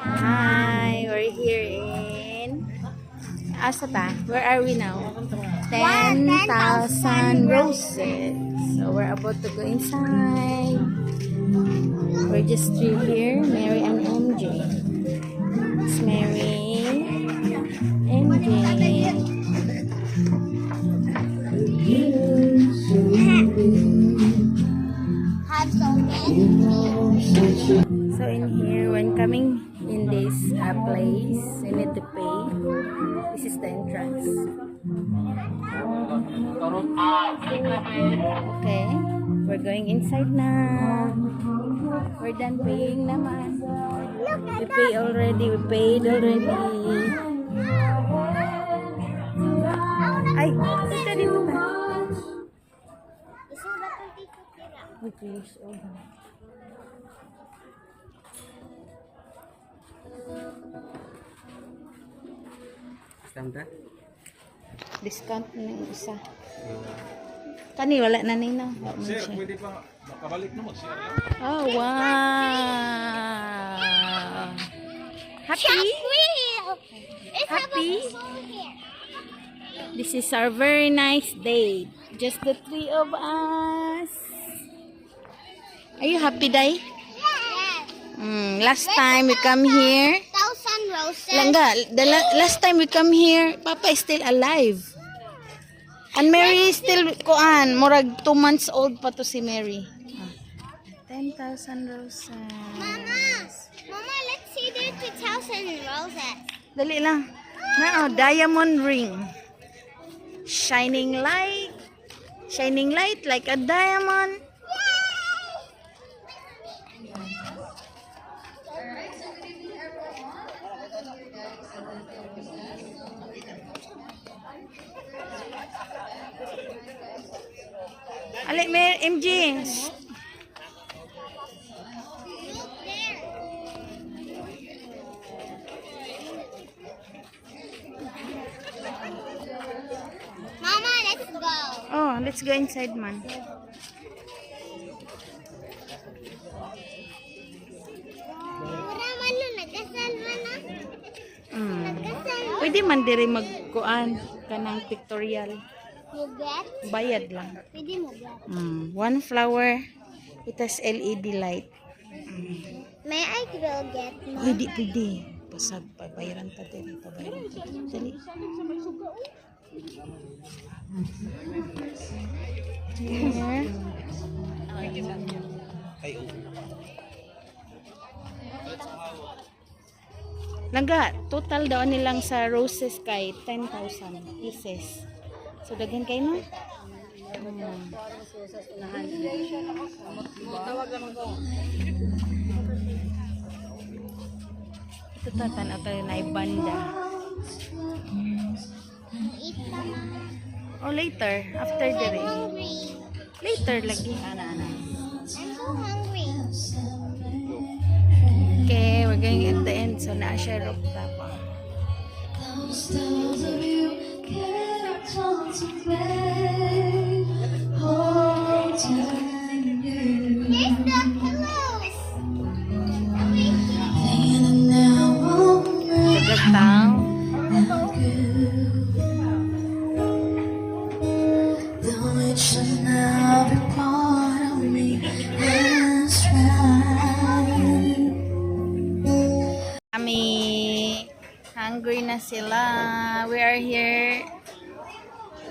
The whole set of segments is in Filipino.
Hi, we're here in Asata. Where are we now? 10,000 roses. So we're about to go inside. We're just three here, Mary and MJ. It's Mary, MJ. So in here, when coming in this place, you need to pay. This is the entrance. Okay, we're going inside now. We're done paying naman. We pay already. We paid already. Ay, dito dito ba? Wait, please. Discount na yung isa. Kani, wala na nino. Sir, pwede pa makabalik na mo, sir. Oh, wow. Happy? Happy? This is our very nice day. Just the three of us. Are you happy, Day? Last time we come here. 1,000 roses. Langga, last time we come here, Papa is still alive. And Mary is still, murag 2 months old pa to si Mary. 10,000 roses. Mama, let's see the 2,000 roses. Dali lang. Diamond ring. Shining light. Shining light like a diamond. Alik, MJ. Mama, let's go. Oh, let's go inside, man. Mura man lo, nagkasal man na. Nagkasal man. Pwede man diri magkuan kanang pictorial. Mugat? Bayad lang. Pwede mugat. One flower. It has LED light. May I will get mo? Pwede, pwede. Pasag, pabayaran ta din. Pabayaran ta din. Dali. Here. Langga, total daw nilang sa roses kay 10,000 pieces. So, daghan kayo no? Ito tatanaw tayo na ibanda. Eat mama. Oh, later. After the I'm rain. hungry. Later lagi. I'm so hungry. Okay, we're going at the end. So, naa siya rooftop. Here's the pillows. Dagatang. Kami hungry na sila. We are here.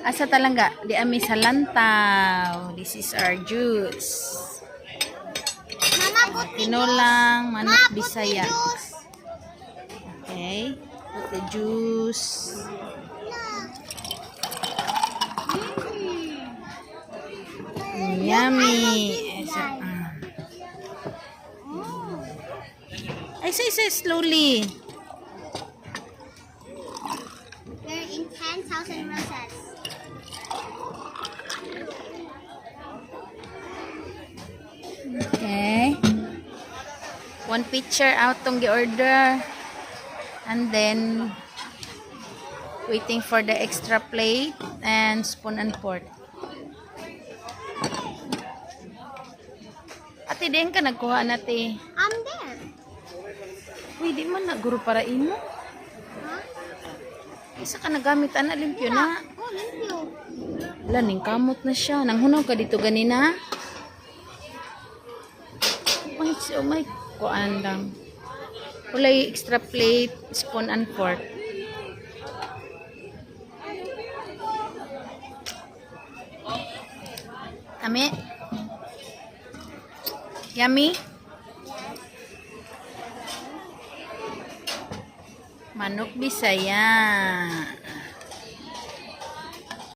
Asa talangga? Di ami sa lantaw. This is our juice. Mama, put the Tinolang manok Mama, put the Bisaya. juice. Okay. Put the juice. Yummy. I say slowly. We're in 10,000 roses. Okay. One picture out tong gi-order. And then waiting for the extra plate and spoon and fork. Ate, din ka nagkuha nate. I'm there. Pwede man na, guro para imo. Huh? Isa ka nagamit, ana, limpyo na. Oh, limpyo. Laning kamot na siya. Nanghunaw ka dito ganina. May kuan lang. Walay extra plate, spoon and fork. Kami? Yummy? Manok Bisaya.